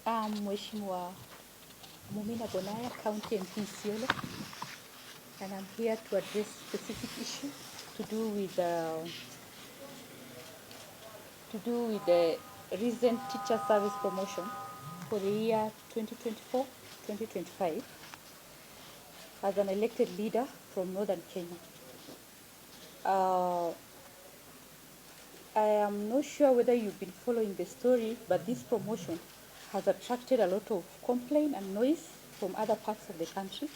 Mheshimiwa Mumina Bonaya, County MP Isiolo, and I'm here to address specific issue to do with the recent teacher service promotion for the year 2024-2025 as an elected leader from Northern Kenya. I am not sure whether you've been following the story, but this promotion has attracted a lot of complaint and noise from other parts of the country.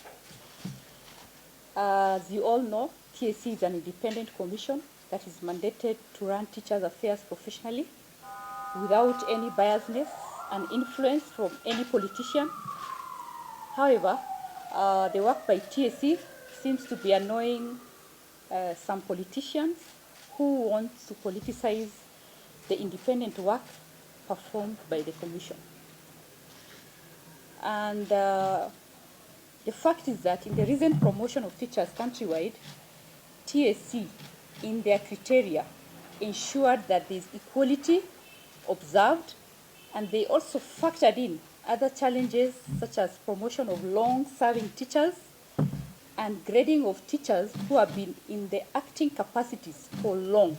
As you all know, TSC is an independent commission that is mandated to run teachers' affairs professionally without any biasness and influence from any politician. However, the work by TSC seems to be annoying some politicians who want to politicize the independent work performed by the commission. And the fact is that in the recent promotion of teachers countrywide, TSC, in their criteria, ensured that there is equality observed, and they also factored in other challenges such as promotion of long-serving teachers and grading of teachers who have been in the acting capacities for long,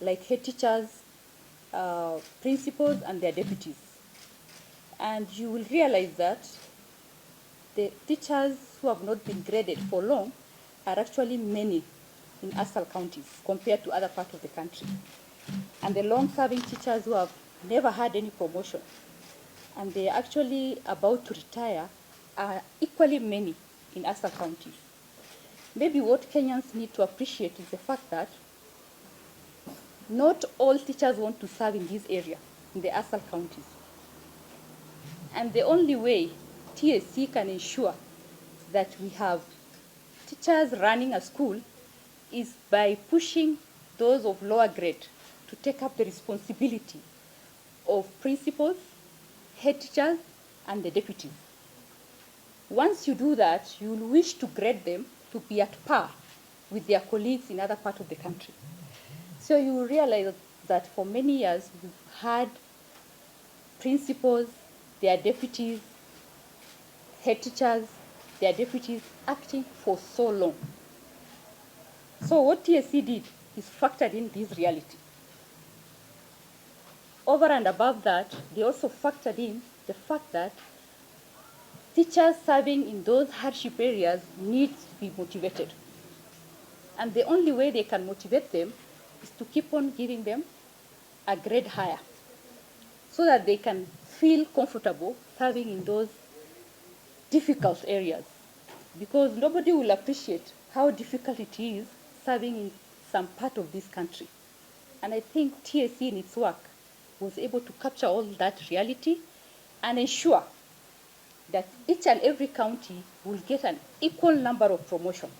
like head teachers, principals, and their deputies. And you will realize that the teachers who have not been graded for long are actually many in Asal counties compared to other parts of the country. And the long-serving teachers who have never had any promotion and they are actually about to retire are equally many in Asal counties. Maybe what Kenyans need to appreciate is the fact that not all teachers want to serve in this area, in the Asal counties. And the only way TSC can ensure that we have teachers running a school is by pushing those of lower grade to take up the responsibility of principals, head teachers, and the deputies. Once you do that, you will wish to grade them to be at par with their colleagues in other parts of the country. So you will realize that for many years, we've had principals, their deputies, head teachers, their deputies acting for so long. So what TSC did is factored in this reality. Over and above that, they also factored in the fact that teachers serving in those hardship areas need to be motivated. And the only way they can motivate them is to keep on giving them a grade higher so that they can feel comfortable serving in those difficult areas. Because nobody will appreciate how difficult it is serving in some part of this country. And I think TSC in its work was able to capture all that reality and ensure that each and every county will get an equal number of promotions.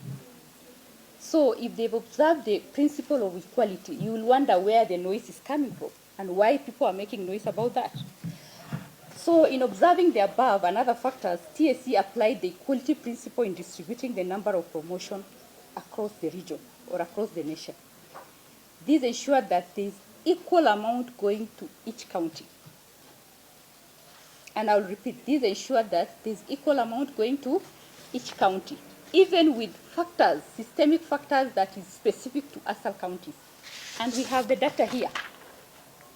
So if they've observed the principle of equality, you will wonder where the noise is coming from and why people are making noise about that. So in observing the above and other factors, TSC applied the equality principle in distributing the number of promotions across the region or across the nation. This ensured that there is equal amount going to each county. And I'll repeat, this ensured that there is equal amount going to each county, even with factors, systemic factors that is specific to Asal counties. And we have the data here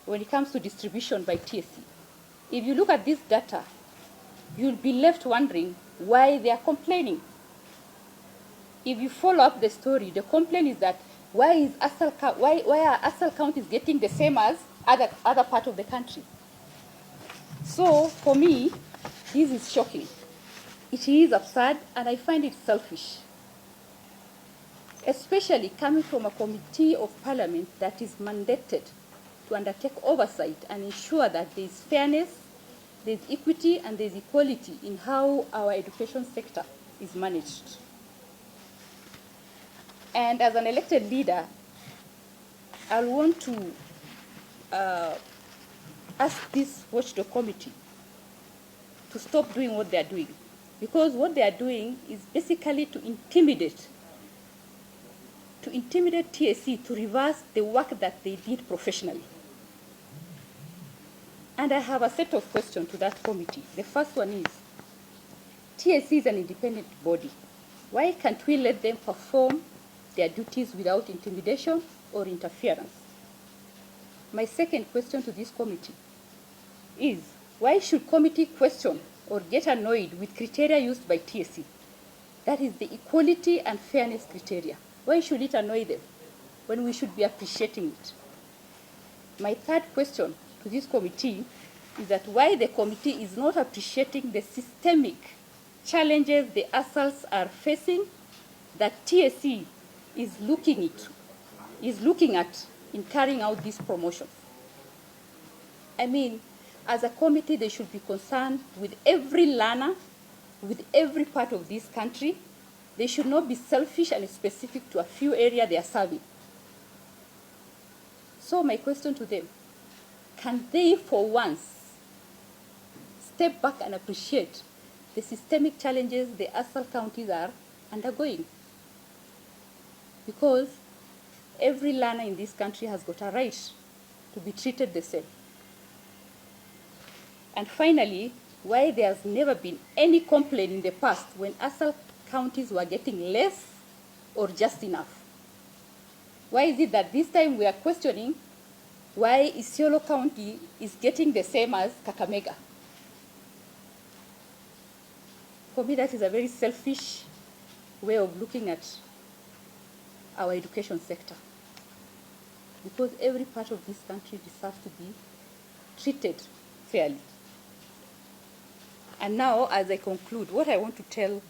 when it comes to distribution by TSC. If you look at this data, you'll be left wondering why they are complaining. If you follow up the story, the complaint is that why are Asal counties getting the same as other part of the country? So for me, this is shocking. It is absurd, and I find it selfish, especially coming from a committee of parliament that is mandated to undertake oversight and ensure that there is fairness, there is equity, and there is equality in how our education sector is managed. And as an elected leader, I want to ask this watchdog committee to stop doing what they are doing. Because what they are doing is basically to intimidate TSC to reverse the work that they did professionally. And I have a set of questions to that committee. The first one is, TSC is an independent body. Why can't we let them perform their duties without intimidation or interference? My second question to this committee is, why should committee question or get annoyed with criteria used by TSC? That is the equality and fairness criteria. Why should it annoy them when we should be appreciating it? My third question to this committee is that why the committee is not appreciating the systemic challenges the ASALs are facing that TSC is looking at in carrying out these promotions. I mean, as a committee, they should be concerned with every learner, with every part of this country. They should not be selfish and specific to a few areas they are serving. So my question to them, can they for once step back and appreciate the systemic challenges the ASAL counties are undergoing? Because every learner in this country has got a right to be treated the same. And finally, why there has never been any complaint in the past when ASAL counties were getting less or just enough? Why is it that this time we are questioning why Isiolo County is getting the same as Kakamega? For me, that is a very selfish way of looking at our education sector, because every part of this country deserves to be treated fairly. And now, as I conclude, what I want to tell